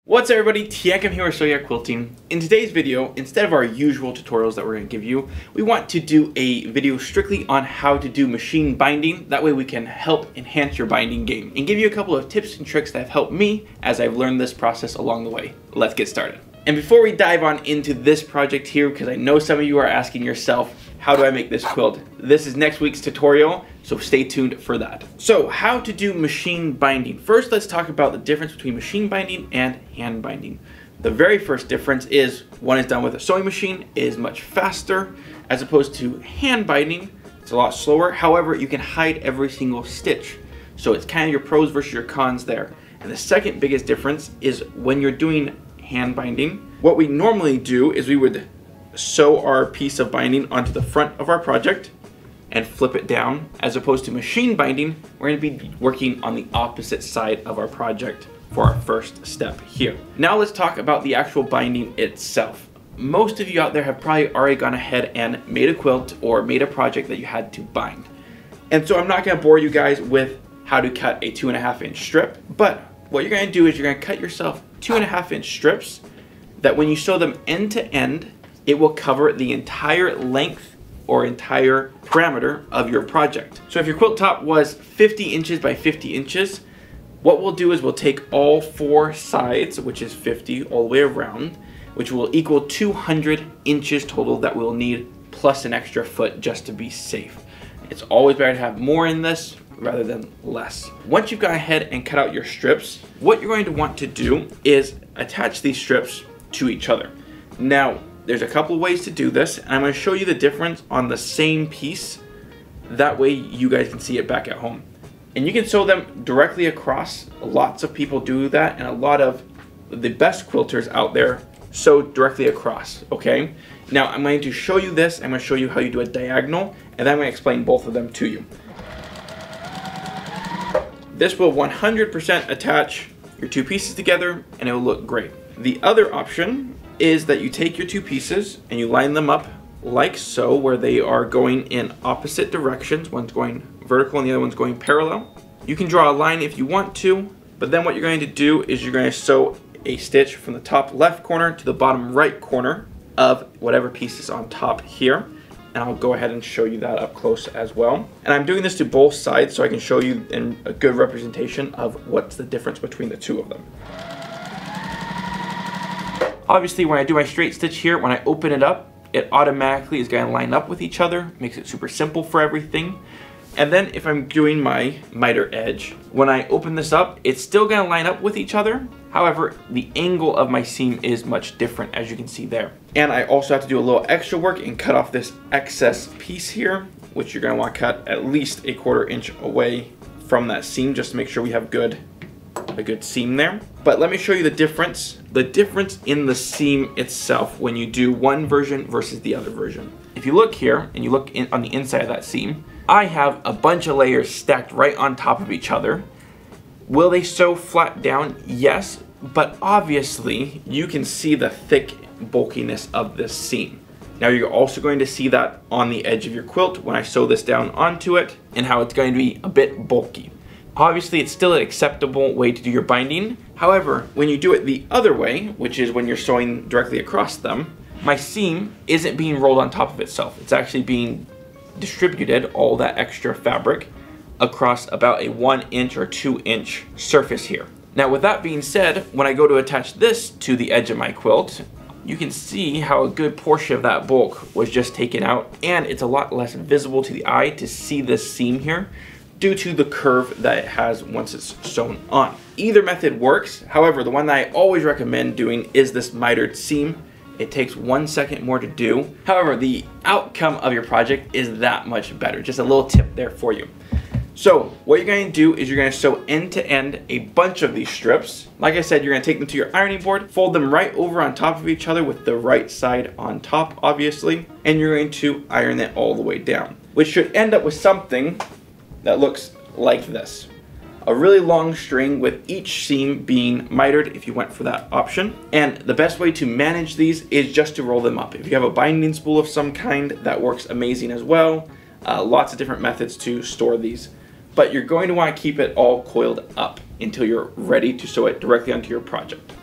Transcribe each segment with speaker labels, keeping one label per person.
Speaker 1: What's up everybody, Tiakum here with Sew Yeah Quilting. In today's video, instead of our usual tutorials that we're going to give you, we want to do a video strictly on how to do machine binding. That way we can help enhance your binding game and give you a couple of tips and tricks that have helped me as I've learned this process along the way. Let's get started. And before we dive on into this project here, because I know some of you are asking yourself, how do I make this quilt? This is next week's tutorial, so stay tuned for that. So, how to do machine binding. First, let's talk about the difference between machine binding and hand binding. The very first difference is one is done with a sewing machine, is much faster, as opposed to hand binding, it's a lot slower. However, you can hide every single stitch. So it's kind of your pros versus your cons there. And the second biggest difference is when you're doing hand binding, what we normally do is we would sew our piece of binding onto the front of our project and flip it down. As opposed to machine binding, we're going to be working on the opposite side of our project for our first step here. Now let's talk about the actual binding itself. Most of you out there have probably already gone ahead and made a quilt or made a project that you had to bind. And so I'm not going to bore you guys with how to cut a 2.5 inch strip, but what you're going to do is you're going to cut yourself 2.5 inch strips that when you sew them end to end, it will cover the entire length or entire parameter of your project. So if your quilt top was 50 inches by 50 inches, what we'll do is we'll take all four sides, which is 50 all the way around, which will equal 200 inches total that we'll need, plus an extra foot just to be safe. It's always better to have more in this rather than less. Once you've gone ahead and cut out your strips, what you're going to want to do is attach these strips to each other. Now, there's a couple of ways to do this, and I'm going to show you the difference on the same piece. That way you guys can see it back at home. And you can sew them directly across. Lots of people do that, and a lot of the best quilters out there sew directly across, okay? Now I'm going to show you this, I'm going to show you how you do a diagonal, and then I'm going to explain both of them to you. This will 100% attach your two pieces together, and it will look great. The other option is that you take your two pieces and you line them up like so, where they are going in opposite directions. One's going vertical and the other one's going parallel. You can draw a line if you want to, but then what you're going to do is you're going to sew a stitch from the top left corner to the bottom right corner of whatever piece is on top here. And I'll go ahead and show you that up close as well. And I'm doing this to both sides so I can show you in a good representation of what's the difference between the two of them. Obviously, when I do my straight stitch here, when I open it up, it automatically is going to line up with each other, makes it super simple for everything. And then if I'm doing my miter edge, when I open this up, it's still going to line up with each other. However, the angle of my seam is much different, as you can see there. And I also have to do a little extra work and cut off this excess piece here, which you're going to want to cut at least 1/4 inch away from that seam, just to make sure we have a good seam there. But let me show you the difference in the seam itself when you do one version versus the other version. If you look here and you look on the inside of that seam, I have a bunch of layers stacked right on top of each other. Will they sew flat down? Yes, but obviously you can see the thick bulkiness of this seam. Now you're also going to see that on the edge of your quilt when I sew this down onto it, and how it's going to be a bit bulky. Obviously, it's still an acceptable way to do your binding. However, when you do it the other way, which is when you're sewing directly across them, my seam isn't being rolled on top of itself. It's actually being distributed, all that extra fabric, across about a 1 inch or 2 inch surface here. Now, with that being said, when I go to attach this to the edge of my quilt, you can see how a good portion of that bulk was just taken out, and it's a lot less visible to the eye to see this seam here, due to the curve that it has once it's sewn on. Either method works. However, the one that I always recommend doing is this mitered seam. It takes 1 second more to do. However, the outcome of your project is that much better. Just a little tip there for you. So what you're going to do is you're going to sew end to end a bunch of these strips. Like I said, you're going to take them to your ironing board, fold them right over on top of each other with the right side on top, obviously, and you're going to iron it all the way down, which should end up with something that looks like this. A really long string with each seam being mitered if you went for that option. And the best way to manage these is just to roll them up. If you have a binding spool of some kind, that works amazing as well. Lots of different methods to store these. But you're going to want to keep it all coiled up until you're ready to sew it directly onto your project.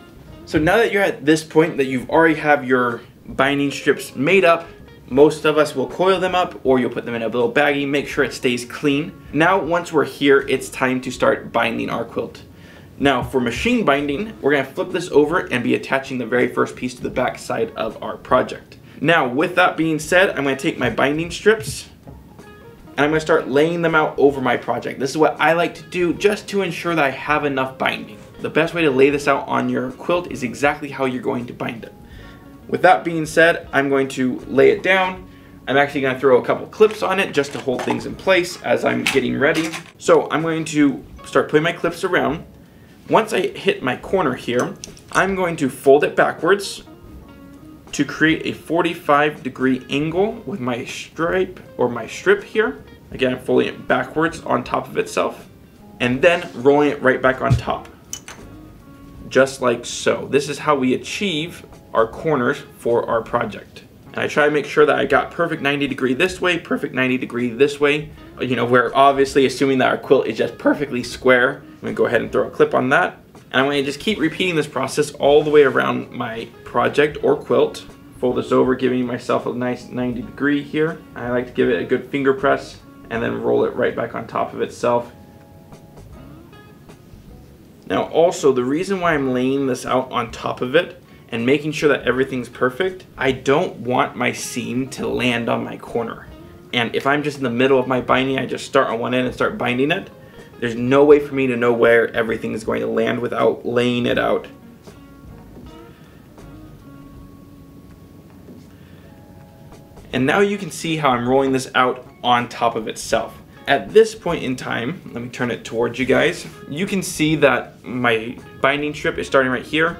Speaker 1: So now that you're at this point that you've already have your binding strips made up, most of us will coil them up or you'll put them in a little baggie, make sure it stays clean. Now once we're here, it's time to start binding our quilt. Now for machine binding, we're gonna flip this over and be attaching the very first piece to the back side of our project. Now with that being said, I'm gonna take my binding strips and I'm gonna start laying them out over my project. This is what I like to do just to ensure that I have enough binding. The best way to lay this out on your quilt is exactly how you're going to bind it. With that being said, I'm going to lay it down. I'm actually going to throw a couple clips on it just to hold things in place as I'm getting ready. So I'm going to start putting my clips around. Once I hit my corner here, I'm going to fold it backwards to create a 45-degree angle with my stripe or my strip here. Again, I'm folding it backwards on top of itself and then rolling it right back on top, just like so. This is how we achieve our corners for our project. And I try to make sure that I got perfect 90 degree this way, perfect 90 degree this way. You know, we're obviously assuming that our quilt is just perfectly square. I'm gonna go ahead and throw a clip on that. And I'm gonna just keep repeating this process all the way around my project or quilt. Fold this over, giving myself a nice 90 degree here. I like to give it a good finger press and then roll it right back on top of itself. Now also, the reason why I'm laying this out on top of it and making sure that everything's perfect, I don't want my seam to land on my corner. And if I'm just in the middle of my binding, I just start on one end and start binding it, there's no way for me to know where everything is going to land without laying it out. And now you can see how I'm rolling this out on top of itself. At this point in time, let me turn it towards you guys, you can see that my binding strip is starting right here,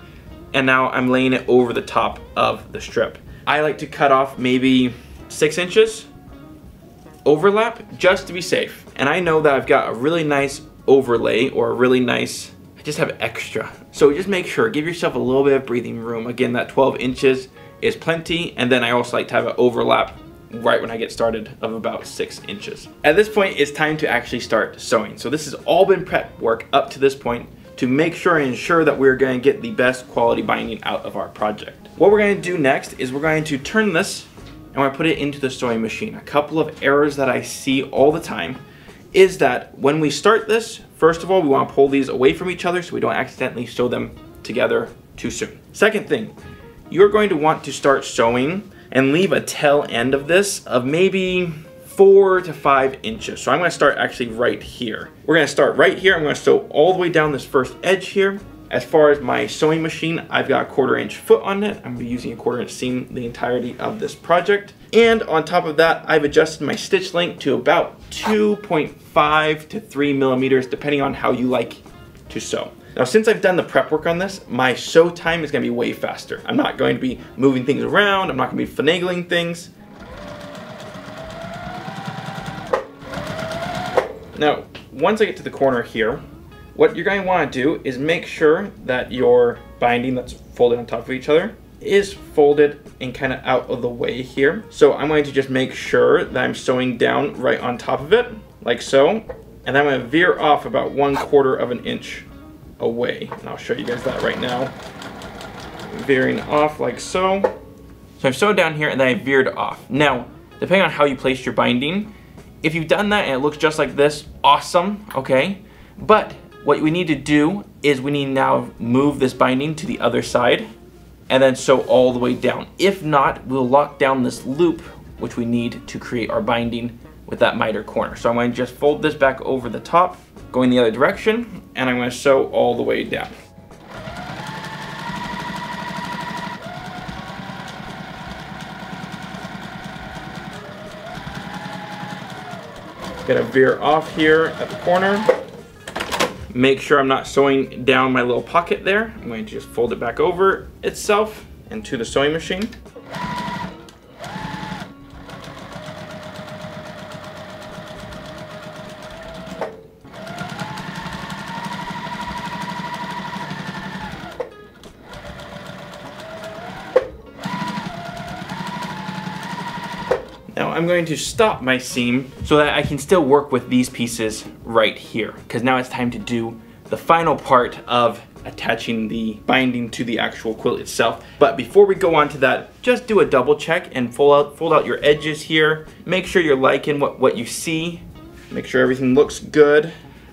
Speaker 1: and now I'm laying it over the top of the strip. I like to cut off maybe 6 inches overlap just to be safe. And I know that I've got a really nice overlay or a really nice, I just have extra. So just make sure, give yourself a little bit of breathing room. Again, that 12 inches is plenty. And then I also like to have an overlap right when I get started of about 6 inches. At this point, it's time to actually start sewing. So this has all been prep work up to this point to make sure and ensure that we're going to get the best quality binding out of our project. What we're going to do next is we're going to turn this and we're going to put it into the sewing machine. A couple of errors that I see all the time is that when we start this, first of all, we want to pull these away from each other so we don't accidentally sew them together too soon. Second thing, you're going to want to start sewing and leave a tail end of this of maybe 4 to 5 inches. So I'm going to start actually right here. We're going to start right here. I'm going to sew all the way down this first edge here. As far as my sewing machine, I've got a 1/4 inch foot on it. I'm going to be using a 1/4 inch seam the entirety of this project. And on top of that, I've adjusted my stitch length to about 2.5 to 3 millimeters, depending on how you like to sew. Now, since I've done the prep work on this, my sew time is going to be way faster. I'm not going to be moving things around. I'm not going to be finagling things. Now, once I get to the corner here, what you're going to want to do is make sure that your binding that's folded on top of each other is folded and kind of out of the way here. So I'm going to just make sure that I'm sewing down right on top of it, like so. And I'm going to veer off about 1/4 of an inch away. And I'll show you guys that right now. Veering off like so. So I've sewed down here and then I veered off. Now, depending on how you place your binding, if you've done that and it looks just like this, awesome, okay? But what we need to do is we need to now move this binding to the other side and then sew all the way down. If not, we'll lock down this loop, which we need to create our binding with that miter corner. So I'm going to just fold this back over the top, going the other direction, and I'm going to sew all the way down. Gonna veer off here at the corner. Make sure I'm not sewing down my little pocket there. I'm going to just fold it back over itself into the sewing machine. Now I'm going to stop my seam so that I can still work with these pieces right here, because now it's time to do the final part of attaching the binding to the actual quilt itself. But before we go on to that, just do a double check and fold out your edges here. Make sure you're liking what you see. Make sure everything looks good.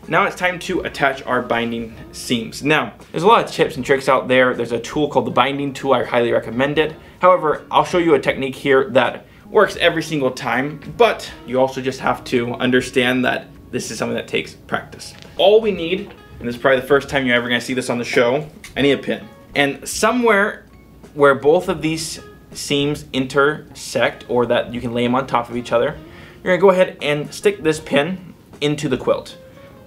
Speaker 1: Now it's time to attach our binding seams. Now, there's a lot of tips and tricks out there. There's a tool called the binding tool. I highly recommend it. However, I'll show you a technique here that works every single time, but you also just have to understand that this is something that takes practice. All we need, and this is probably the first time you're ever gonna see this on the show, I need a pin. And somewhere where both of these seams intersect, or that you can lay them on top of each other, you're gonna go ahead and stick this pin into the quilt.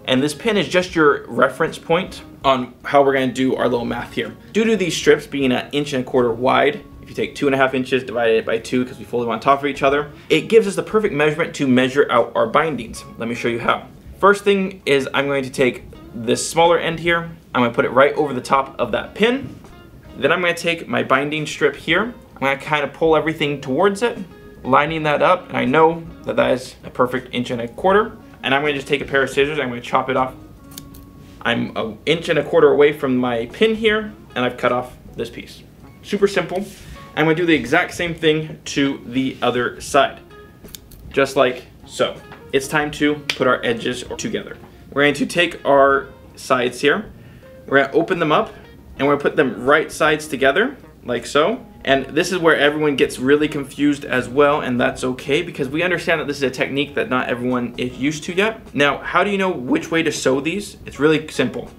Speaker 1: And this pin is just your reference point on how we're gonna do our little math here. Due to these strips being 1.25 inches wide, if you take 2.5 inches, divide it by 2 because we fold them on top of each other, it gives us the perfect measurement to measure out our bindings. Let me show you how. First thing is I'm going to take this smaller end here, I'm gonna put it right over the top of that pin. Then I'm gonna take my binding strip here, I'm gonna kind of pull everything towards it, lining that up, and I know that that is a perfect 1.25 inches. And I'm gonna just take a pair of scissors, I'm gonna chop it off. I'm 1.25 inches away from my pin here, and I've cut off this piece. Super simple. I'm gonna do the exact same thing to the other side, just like so. It's time to put our edges together. We're going to take our sides here, we're gonna open them up, and we're gonna put them right sides together, like so. And this is where everyone gets really confused as well, and that's okay because we understand that this is a technique that not everyone is used to yet. Now, how do you know which way to sew these? It's really simple.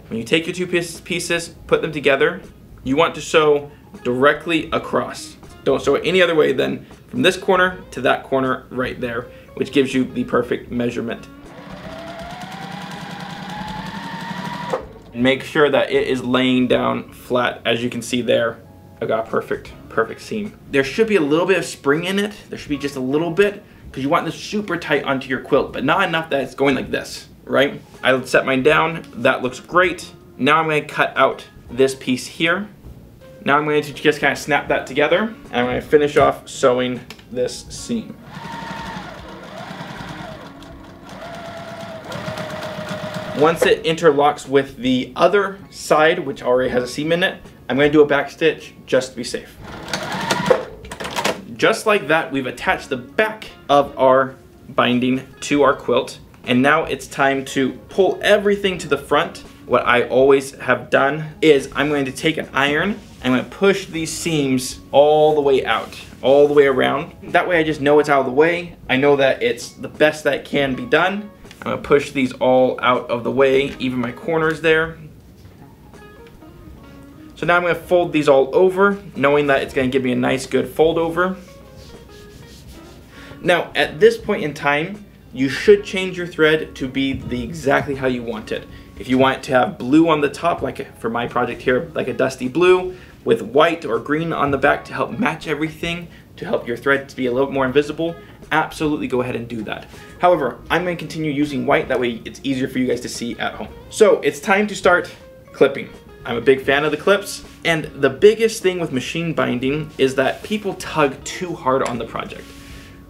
Speaker 1: When you take your two pieces, put them together, you want to sew directly across. Don't sew it any other way than from this corner to that corner right there, which gives you the perfect measurement. Make sure that it is laying down flat. As you can see there, I got a perfect seam. There should be a little bit of spring in it. There should be just a little bit because you want this super tight onto your quilt, but not enough that it's going like this, right? I set mine down, that looks great. Now I'm gonna cut out this piece here. Now I'm going to just kind of snap that together, and I'm going to finish off sewing this seam. Once it interlocks with the other side, which already has a seam in it, I'm going to do a back stitch just to be safe. Just like that, we've attached the back of our binding to our quilt, and now it's time to pull everything to the front. What I always have done is I'm going to take an iron, I'm going to push these seams all the way out, all the way around. That way I just know it's out of the way. I know that it's the best that can be done. I'm going to push these all out of the way, even my corners there. So now I'm going to fold these all over, knowing that it's going to give me a nice good fold over. Now at this point in time, you should change your thread to be exactly how you want it. If you want it to have blue on the top, like for my project here, like a dusty blue, with white or green on the back to help match everything, to help your thread to be a little more invisible, absolutely go ahead and do that. However, I'm going to continue using white, that way it's easier for you guys to see at home. So it's time to start clipping. I'm a big fan of the clips, and the biggest thing with machine binding is that people tug too hard on the project.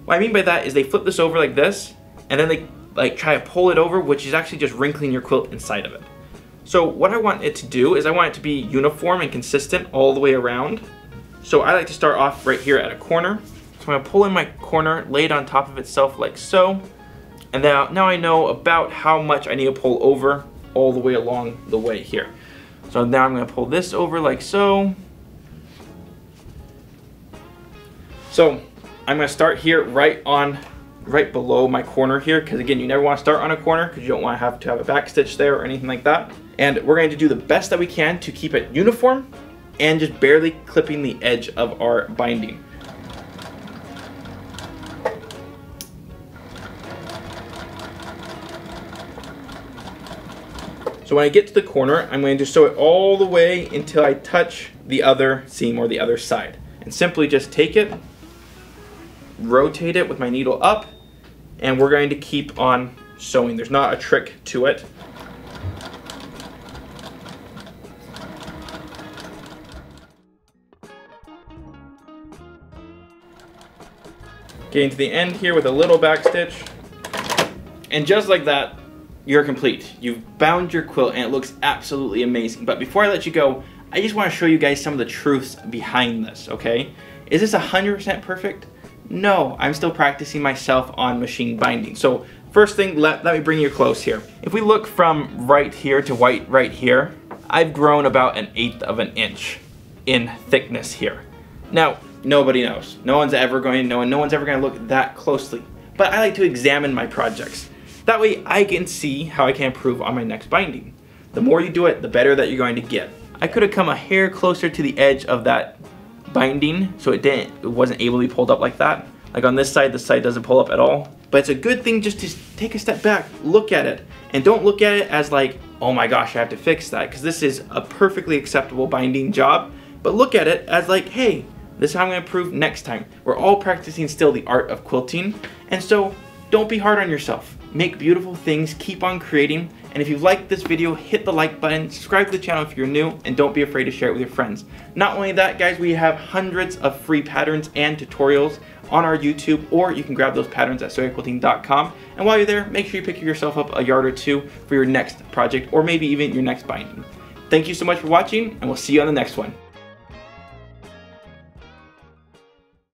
Speaker 1: What I mean by that is they flip this over like this, and then they try to pull it over, which is actually just wrinkling your quilt inside of it. So what I want it to do is I want it to be uniform and consistent all the way around. So I like to start off right here at a corner. So I'm gonna pull in my corner, lay it on top of itself like so. And now I know about how much I need to pull over all the way along the way here. So now I'm gonna pull this over like so. So I'm gonna start here right below my corner here, because again, you never want to start on a corner because you don't want to have a back stitch there or anything like that. And we're going to do the best that we can to keep it uniform and just barely clipping the edge of our binding. So when I get to the corner, I'm going to sew it all the way until I touch the other seam or the other side. And simply just take it, rotate it with my needle up, and we're going to keep on sewing. There's not a trick to it. Getting to the end here with a little back stitch, and just like that, you're complete. You've bound your quilt and it looks absolutely amazing. But before I let you go, I just want to show you guys some of the truths behind this, okay? Is this 100% perfect? No, I'm still practicing myself on machine binding. So first thing, let me bring you close here. If we look from right here to right here, I've grown about 1/8 of an inch in thickness here. Now, nobody knows. No one's ever going to know, and no one's ever going to look that closely. But I like to examine my projects. That way I can see how I can improve on my next binding. The more you do it, the better that you're going to get. I could have come a hair closer to the edge of that binding so it wasn't able to be pulled up like that. Like on this side doesn't pull up at all. But it's a good thing just to take a step back, look at it, and don't look at it as like, oh my gosh, I have to fix that, because this is a perfectly acceptable binding job. But look at it as like, hey, this is how I'm going to improve next time. We're all practicing still the art of quilting, and so don't be hard on yourself. Make beautiful things, keep on creating, and if you liked this video, hit the like button, subscribe to the channel if you're new, and don't be afraid to share it with your friends. Not only that, guys, we have hundreds of free patterns and tutorials on our YouTube, or you can grab those patterns at sewyeahquilting.com. And while you're there, make sure you pick yourself up a yard or two for your next project, or maybe even your next binding. Thank you so much for watching, and we'll see you on the next one.